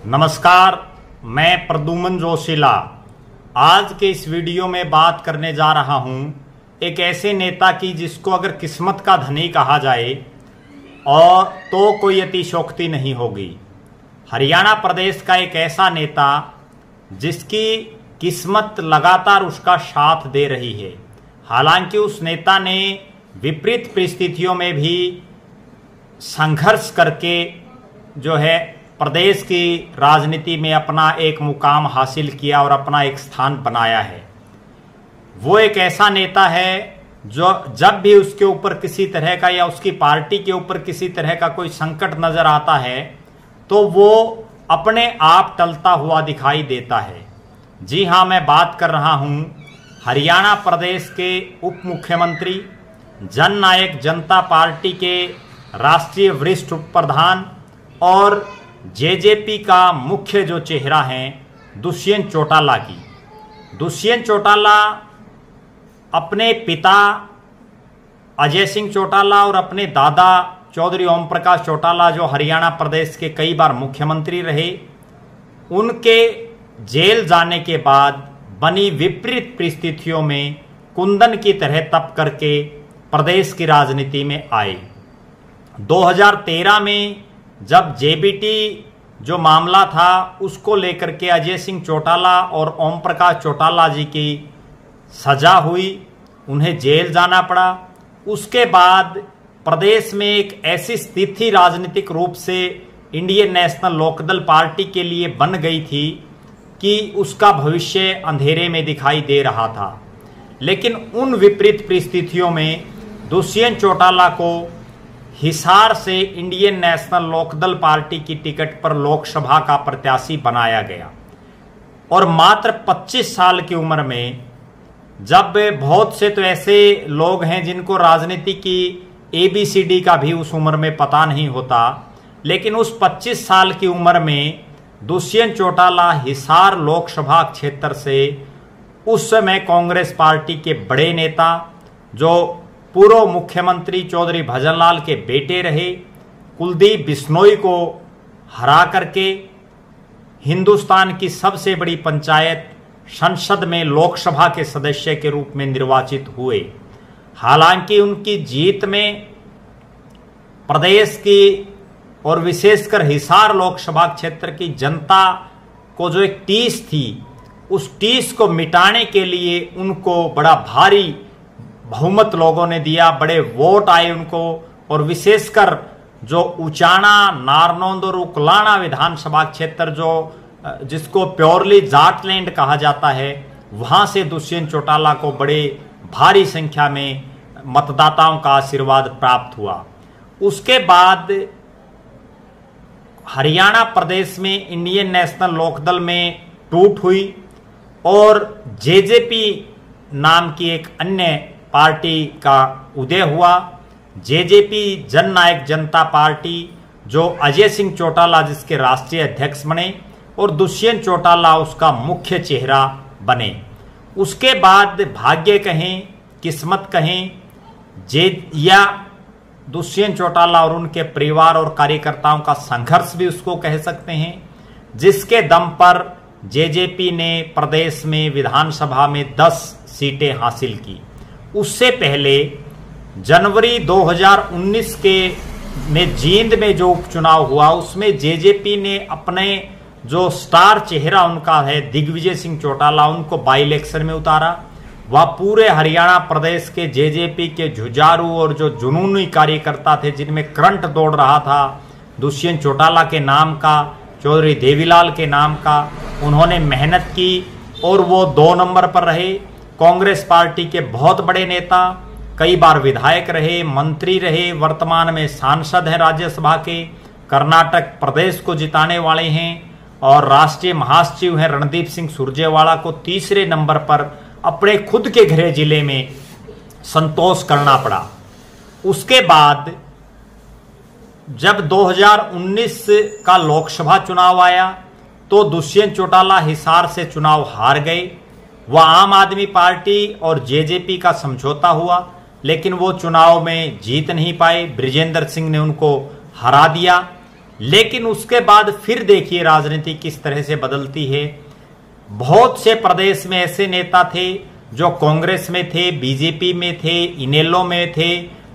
नमस्कार, मैं प्रद्युमन जोशीला। आज के इस वीडियो में बात करने जा रहा हूं एक ऐसे नेता की जिसको अगर किस्मत का धनी कहा जाए और तो कोई अतिशयोक्ति नहीं होगी। हरियाणा प्रदेश का एक ऐसा नेता जिसकी किस्मत लगातार उसका साथ दे रही है। हालांकि उस नेता ने विपरीत परिस्थितियों में भी संघर्ष करके जो है प्रदेश की राजनीति में अपना एक मुकाम हासिल किया और अपना एक स्थान बनाया है। वो एक ऐसा नेता है जो जब भी उसके ऊपर किसी तरह का या उसकी पार्टी के ऊपर किसी तरह का कोई संकट नजर आता है तो वो अपने आप टलता हुआ दिखाई देता है। जी हाँ, मैं बात कर रहा हूँ हरियाणा प्रदेश के उप मुख्यमंत्री, जन नायक जनता पार्टी के राष्ट्रीय वरिष्ठ उप प्रधान और जेजेपी का मुख्य जो चेहरा है दुष्यंत चौटाला की। दुष्यंत चौटाला अपने पिता अजय सिंह चौटाला और अपने दादा चौधरी ओम प्रकाश चौटाला जो हरियाणा प्रदेश के कई बार मुख्यमंत्री रहे, उनके जेल जाने के बाद बनी विपरीत परिस्थितियों में कुंदन की तरह तप करके प्रदेश की राजनीति में आए। 2013 में जब जेबीटी जो मामला था उसको लेकर के अजय सिंह चौटाला और ओम प्रकाश चौटाला जी की सजा हुई, उन्हें जेल जाना पड़ा। उसके बाद प्रदेश में एक ऐसी स्थिति राजनीतिक रूप से इंडियन नेशनल लोकदल पार्टी के लिए बन गई थी कि उसका भविष्य अंधेरे में दिखाई दे रहा था। लेकिन उन विपरीत परिस्थितियों में दुष्यंत चौटाला को हिसार से इंडियन नेशनल लोकदल पार्टी की टिकट पर लोकसभा का प्रत्याशी बनाया गया और मात्र 25 साल की उम्र में, जब बहुत से तो ऐसे लोग हैं जिनको राजनीति की ABCD का भी उस उम्र में पता नहीं होता, लेकिन उस 25 साल की उम्र में दुष्यंत चौटाला हिसार लोकसभा क्षेत्र से उस समय कांग्रेस पार्टी के बड़े नेता जो पूर्व मुख्यमंत्री चौधरी भजनलाल के बेटे रहे कुलदीप बिश्नोई को हरा करके हिंदुस्तान की सबसे बड़ी पंचायत संसद में लोकसभा के सदस्य के रूप में निर्वाचित हुए। हालांकि उनकी जीत में प्रदेश की और विशेषकर हिसार लोकसभा क्षेत्र की जनता को जो एक टीस थी, उस टीस को मिटाने के लिए उनको बड़ा भारी बहुमत लोगों ने दिया, बड़े वोट आए उनको। और विशेषकर जो उचाना, नारनौंद और उकलाना विधानसभा क्षेत्र जो जिसको प्योरली जाटलैंड कहा जाता है, वहां से दुष्यंत चौटाला को बड़े भारी संख्या में मतदाताओं का आशीर्वाद प्राप्त हुआ। उसके बाद हरियाणा प्रदेश में इंडियन नेशनल लोकदल में टूट हुई और जेजेपी नाम की एक अन्य पार्टी का उदय हुआ। जेजेपी जन नायक जनता पार्टी जो अजय सिंह चौटाला जिसके राष्ट्रीय अध्यक्ष बने और दुष्यंत चौटाला उसका मुख्य चेहरा बने। उसके बाद भाग्य कहें, किस्मत कहें, या दुष्यंत चौटाला और उनके परिवार और कार्यकर्ताओं का संघर्ष भी उसको कह सकते हैं, जिसके दम पर जेजेपी ने प्रदेश में विधानसभा में 10 सीटें हासिल की। उससे पहले जनवरी 2019 में जींद में जो उपचुनाव हुआ उसमें जेजेपी ने अपने जो स्टार चेहरा उनका है दिग्विजय सिंह चौटाला, उनको बाई इलेक्शन में उतारा। वह पूरे हरियाणा प्रदेश के जेजेपी के जुझारू और जो जुनूनी कार्यकर्ता थे जिनमें करंट दौड़ रहा था दुष्यंत चौटाला के नाम का, चौधरी देवीलाल के नाम का, उन्होंने मेहनत की और वो 2 नंबर पर रहे। कांग्रेस पार्टी के बहुत बड़े नेता, कई बार विधायक रहे, मंत्री रहे, वर्तमान में सांसद हैं राज्यसभा के, कर्नाटक प्रदेश को जिताने वाले हैं और राष्ट्रीय महासचिव हैं रणदीप सिंह सुरजेवाला को तीसरे नंबर पर अपने खुद के गृह जिले में संतोष करना पड़ा। उसके बाद जब 2019 का लोकसभा चुनाव आया तो दुष्यंत चौटाला हिसार से चुनाव हार गए। वह आम आदमी पार्टी और जेजेपी का समझौता हुआ, लेकिन वो चुनाव में जीत नहीं पाए। बृजेंद्र सिंह ने उनको हरा दिया। लेकिन उसके बाद फिर देखिए राजनीति किस तरह से बदलती है। बहुत से प्रदेश में ऐसे नेता थे जो कांग्रेस में थे, बीजेपी में थे, इनेलो में थे,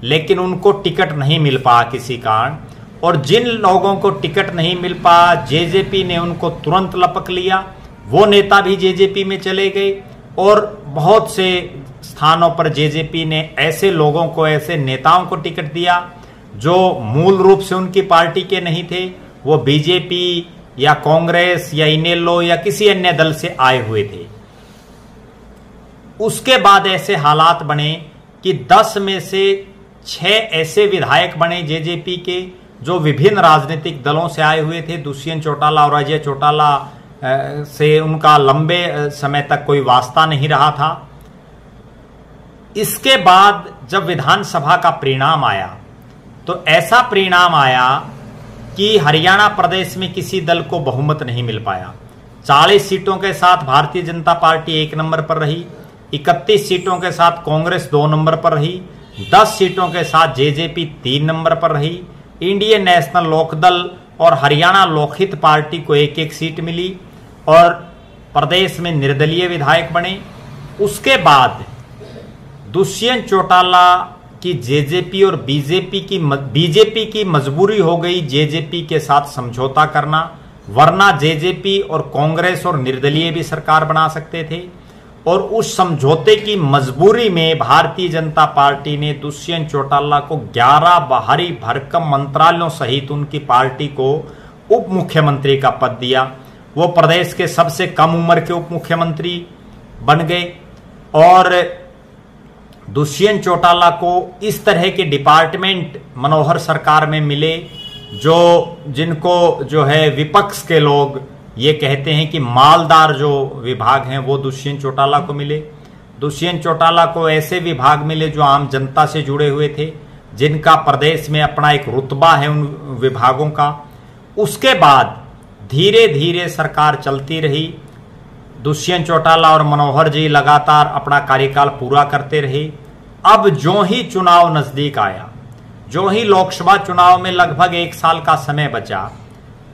लेकिन उनको टिकट नहीं मिल पाया किसी कारण, और जिन लोगों को टिकट नहीं मिल पाया जेजेपी ने उनको तुरंत लपक लिया, वो नेता भी जेजेपी में चले गए। और बहुत से स्थानों पर जेजेपी ने ऐसे लोगों को, ऐसे नेताओं को टिकट दिया जो मूल रूप से उनकी पार्टी के नहीं थे, वो बीजेपी या कांग्रेस या इनेलो या किसी अन्य दल से आए हुए थे। उसके बाद ऐसे हालात बने कि 10 में से 6 ऐसे विधायक बने जेजेपी के जो विभिन्न राजनीतिक दलों से आए हुए थे। दुष्यंत चौटाला और अजय चौटाला से उनका लंबे समय तक कोई वास्ता नहीं रहा था। इसके बाद जब विधानसभा का परिणाम आया तो ऐसा परिणाम आया कि हरियाणा प्रदेश में किसी दल को बहुमत नहीं मिल पाया। 40 सीटों के साथ भारतीय जनता पार्टी 1 नंबर पर रही, 31 सीटों के साथ कांग्रेस 2 नंबर पर रही, 10 सीटों के साथ जेजेपी 3 नंबर पर रही, इंडियन नेशनल लोकदल और हरियाणा लोकहित पार्टी को 1-1 सीट मिली और प्रदेश में निर्दलीय विधायक बने। उसके बाद दुष्यंत चौटाला की जेजेपी और बीजेपी की मजबूरी हो गई जेजेपी के साथ समझौता करना, वरना जेजेपी और कांग्रेस और निर्दलीय भी सरकार बना सकते थे। और उस समझौते की मजबूरी में भारतीय जनता पार्टी ने दुष्यंत चौटाला को 11 बाहरी भरकम मंत्रालयों सहित उनकी पार्टी को उप मुख्यमंत्री का पद दिया। वो प्रदेश के सबसे कम उम्र के उप मुख्यमंत्री बन गए और दुष्यंत चौटाला को इस तरह के डिपार्टमेंट मनोहर सरकार में मिले जिनको जो है विपक्ष के लोग ये कहते हैं कि मालदार जो विभाग हैं वो दुष्यंत चौटाला को मिले। दुष्यंत चौटाला को ऐसे विभाग मिले जो आम जनता से जुड़े हुए थे, जिनका प्रदेश में अपना एक रुतबा है उन विभागों का। उसके बाद धीरे धीरे सरकार चलती रही। दुष्यंत चौटाला और मनोहर जी लगातार अपना कार्यकाल पूरा करते रहे। अब जो ही चुनाव नजदीक आया, जो ही लोकसभा चुनाव में लगभग 1 साल का समय बचा,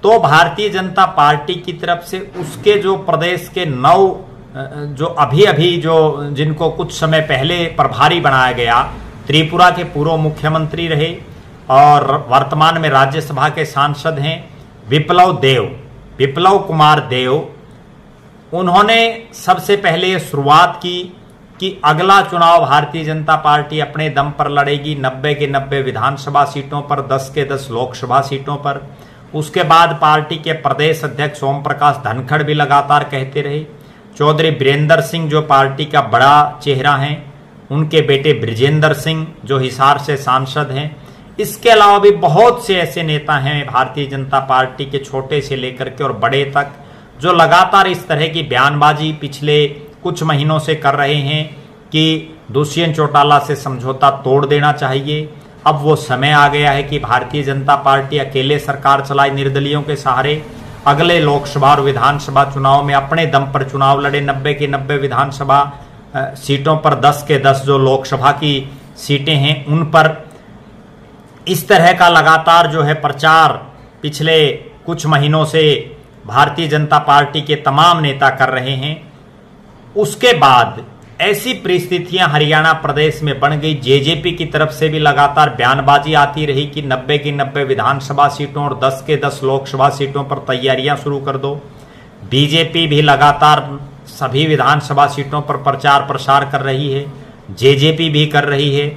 तो भारतीय जनता पार्टी की तरफ से उसके जो प्रदेश के 9 जो अभी जो जिनको कुछ समय पहले प्रभारी बनाया गया, त्रिपुरा के पूर्व मुख्यमंत्री रहे और वर्तमान में राज्यसभा के सांसद हैं विप्लव कुमार देव, उन्होंने सबसे पहले शुरुआत की कि अगला चुनाव भारतीय जनता पार्टी अपने दम पर लड़ेगी 90 के 90 विधानसभा सीटों पर, 10 के 10 लोकसभा सीटों पर। उसके बाद पार्टी के प्रदेश अध्यक्ष ओम प्रकाश धनखड़ भी लगातार कहते रहे। चौधरी वीरेंद्र सिंह जो पार्टी का बड़ा चेहरा हैं, उनके बेटे ब्रिजेंद्र सिंह जो हिसार से सांसद हैं। इसके अलावा भी बहुत से ऐसे नेता हैं भारतीय जनता पार्टी के, छोटे से लेकर के और बड़े तक, जो लगातार इस तरह की बयानबाजी पिछले कुछ महीनों से कर रहे हैं कि दुष्यंत चौटाला से समझौता तोड़ देना चाहिए। अब वो समय आ गया है कि भारतीय जनता पार्टी अकेले सरकार चलाए निर्दलियों के सहारे, अगले लोकसभा और विधानसभा चुनाव में अपने दम पर चुनाव लड़े। 90 के 90 विधानसभा सीटों पर, 10 के 10 जो लोकसभा की सीटें हैं उन पर। इस तरह का लगातार जो है प्रचार पिछले कुछ महीनों से भारतीय जनता पार्टी के तमाम नेता कर रहे हैं। उसके बाद ऐसी परिस्थितियां हरियाणा प्रदेश में बन गई, जेजेपी की तरफ से भी लगातार बयानबाजी आती रही कि 90 की 90 विधानसभा सीटों और 10 के 10 लोकसभा सीटों पर तैयारियां शुरू कर दो। बीजेपी भी लगातार सभी विधानसभा सीटों पर प्रचार प्रसार कर रही है, जेजेपी भी कर रही है।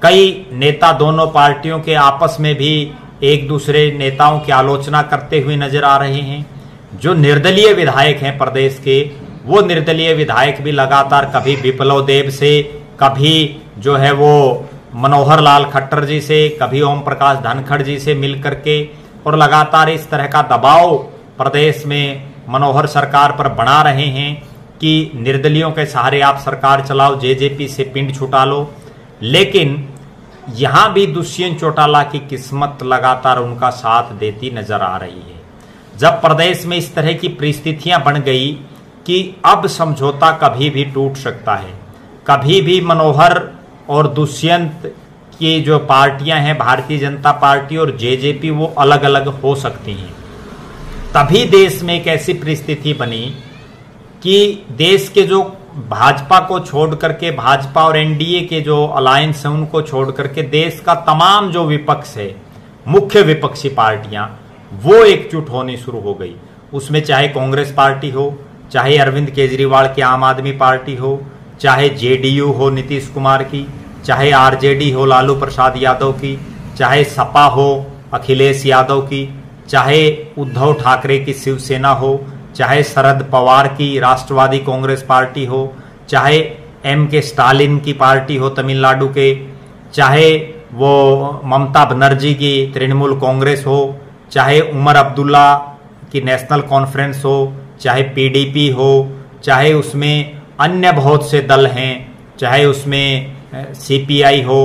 कई नेता दोनों पार्टियों के आपस में भी एक दूसरे नेताओं की आलोचना करते हुए नजर आ रहे हैं। जो निर्दलीय विधायक हैं प्रदेश के, वो निर्दलीय विधायक भी लगातार कभी विप्लव देव से, कभी जो है वो मनोहर लाल खट्टर जी से, कभी ओम प्रकाश धनखड़ जी से मिल करके और लगातार इस तरह का दबाव प्रदेश में मनोहर सरकार पर बना रहे हैं कि निर्दलियों के सहारे आप सरकार चलाओ, जेजेपी से पिंड छुटा लो। लेकिन यहां भी दुष्यंत चौटाला की किस्मत लगातार उनका साथ देती नजर आ रही है। जब प्रदेश में इस तरह की परिस्थितियां बन गई कि अब समझौता कभी भी टूट सकता है, कभी भी मनोहर और दुष्यंत कि जो पार्टियां हैं भारतीय जनता पार्टी और जेजेपी वो अलग अलग हो सकती हैं। तभी देश में एक ऐसी परिस्थिति बनी कि देश के जो भाजपा को छोड़ करके, भाजपा और एनडीए के जो अलायंस है उनको छोड़ करके देश का तमाम जो विपक्ष है, मुख्य विपक्षी पार्टियां, वो एकजुट होनी शुरू हो गई। उसमें चाहे कांग्रेस पार्टी हो, चाहे अरविंद केजरीवाल की आम आदमी पार्टी हो, चाहे जेडीयू हो नीतीश कुमार की, चाहे आरजेडी हो लालू प्रसाद यादव की, चाहे सपा हो अखिलेश यादव की, चाहे उद्धव ठाकरे की शिवसेना हो, चाहे शरद पवार की राष्ट्रवादी कांग्रेस पार्टी हो, चाहे के स्टालिन की पार्टी हो तमिलनाडु के, चाहे वो ममता बनर्जी की तृणमूल कांग्रेस हो, चाहे उमर अब्दुल्ला की नेशनल कॉन्फ्रेंस हो, चाहे पीडीपी हो, चाहे उसमें अन्य बहुत से दल हैं, चाहे उसमें सीपीआई हो,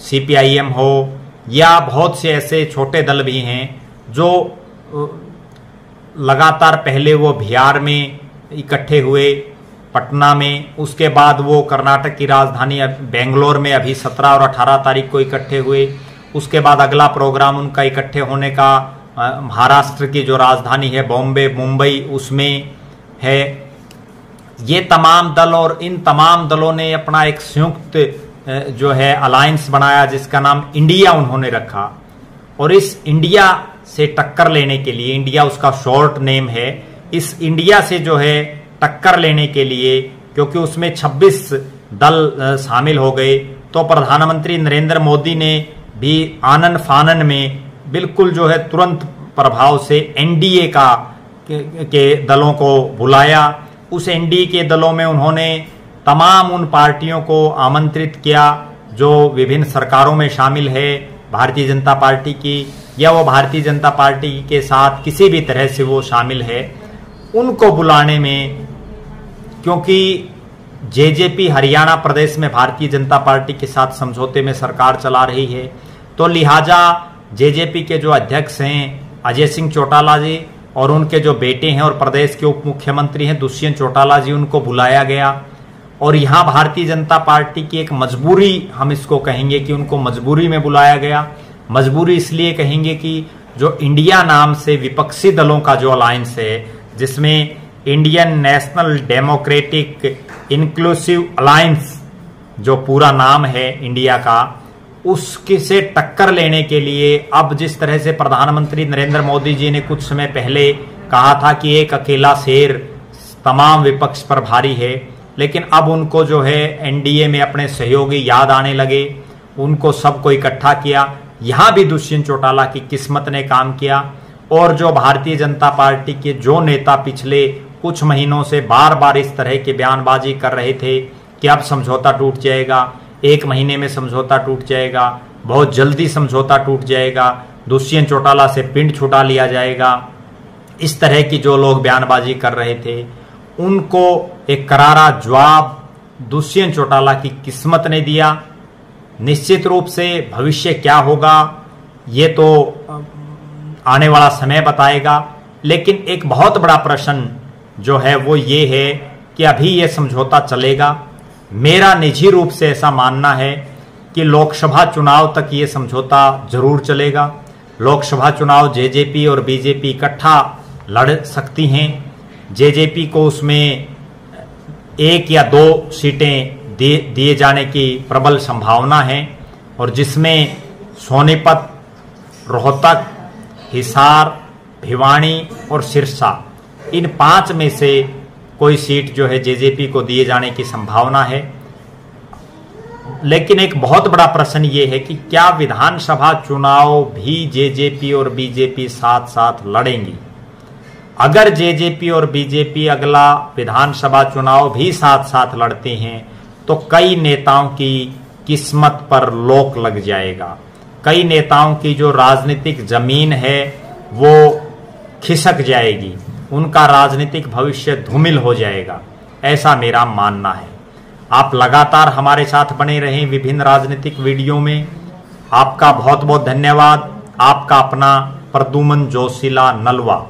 सीपीआईएम हो, या बहुत से ऐसे छोटे दल भी हैं जो लगातार पहले वो बिहार में इकट्ठे हुए, पटना में, उसके बाद वो कर्नाटक की राजधानी बेंगलोर में अभी 17 और 18 तारीख को इकट्ठे हुए। उसके बाद अगला प्रोग्राम उनका इकट्ठे होने का महाराष्ट्र की जो राजधानी है बॉम्बे, मुंबई, उसमें है। ये तमाम दल और इन तमाम दलों ने अपना एक संयुक्त जो है अलायंस बनाया जिसका नाम इंडिया उन्होंने रखा। और इस इंडिया से टक्कर लेने के लिए, इंडिया उसका शॉर्ट नेम है, इस इंडिया से जो है टक्कर लेने के लिए, क्योंकि उसमें 26 दल शामिल हो गए, तो प्रधानमंत्री नरेंद्र मोदी ने भी आनन फानन में बिल्कुल जो है तुरंत प्रभाव से एनडीए के दलों को बुलाया। उस एनडीए के दलों में उन्होंने तमाम उन पार्टियों को आमंत्रित किया जो विभिन्न सरकारों में शामिल है भारतीय जनता पार्टी की, या वो भारतीय जनता पार्टी के साथ किसी भी तरह से वो शामिल है, उनको बुलाने में, क्योंकि जेजेपी हरियाणा प्रदेश में भारतीय जनता पार्टी के साथ समझौते में सरकार चला रही है, तो लिहाजा जेजेपी के जो अध्यक्ष हैं अजय सिंह चौटाला जी और उनके जो बेटे हैं और प्रदेश के उप मुख्यमंत्री हैं दुष्यंत चौटाला जी, उनको बुलाया गया। और यहाँ भारतीय जनता पार्टी की एक मजबूरी, हम इसको कहेंगे कि उनको मजबूरी में बुलाया गया। मजबूरी इसलिए कहेंगे कि जो इंडिया नाम से विपक्षी दलों का जो अलायंस है, जिसमें Indian national democratic inclusive alliance जो पूरा नाम है इंडिया का, उसके से टक्कर लेने के लिए अब जिस तरह से प्रधानमंत्री नरेंद्र मोदी जी ने कुछ समय पहले कहा था कि एक अकेला शेर तमाम विपक्ष पर भारी है, लेकिन अब उनको जो है एनडीए में अपने सहयोगी याद आने लगे, उनको सबको इकट्ठा किया। यहाँ भी दुष्यंत चौटाला की किस्मत ने काम किया। और जो भारतीय जनता पार्टी के जो नेता पिछले कुछ महीनों से बार बार इस तरह की बयानबाजी कर रहे थे कि अब समझौता टूट जाएगा, 1 महीने में समझौता टूट जाएगा, बहुत जल्दी समझौता टूट जाएगा, दुष्यंत चौटाला से पिंड छुड़ा लिया जाएगा, इस तरह की जो लोग बयानबाजी कर रहे थे, उनको एक करारा जवाब दुष्यंत चौटाला की किस्मत ने दिया। निश्चित रूप से भविष्य क्या होगा ये तो आने वाला समय बताएगा, लेकिन एक बहुत बड़ा प्रश्न जो है वो ये है कि अभी ये समझौता चलेगा। मेरा निजी रूप से ऐसा मानना है कि लोकसभा चुनाव तक ये समझौता जरूर चलेगा। लोकसभा चुनाव जेजेपी और बीजेपी इकट्ठा लड़ सकती हैं। जेजेपी को उसमें 1 या 2 सीटें दिए जाने की प्रबल संभावना है, और जिसमें सोनीपत, रोहतक, हिसार, भिवानी और सिरसा, इन 5 में से कोई सीट जो है जेजेपी को दिए जाने की संभावना है। लेकिन एक बहुत बड़ा प्रश्न ये है कि क्या विधानसभा चुनाव भी जेजेपी और बीजेपी साथ साथ लड़ेंगी? अगर जेजेपी और बीजेपी अगला विधानसभा चुनाव भी साथ साथ लड़ते हैं तो कई नेताओं की किस्मत पर लोक लग जाएगा। कई नेताओं की जो राजनीतिक जमीन है वो खिसक जाएगी, उनका राजनीतिक भविष्य धूमिल हो जाएगा, ऐसा मेरा मानना है। आप लगातार हमारे साथ बने रहें विभिन्न राजनीतिक वीडियो में। आपका बहुत बहुत धन्यवाद। आपका अपना प्रद्युमन जोशीला नलवा।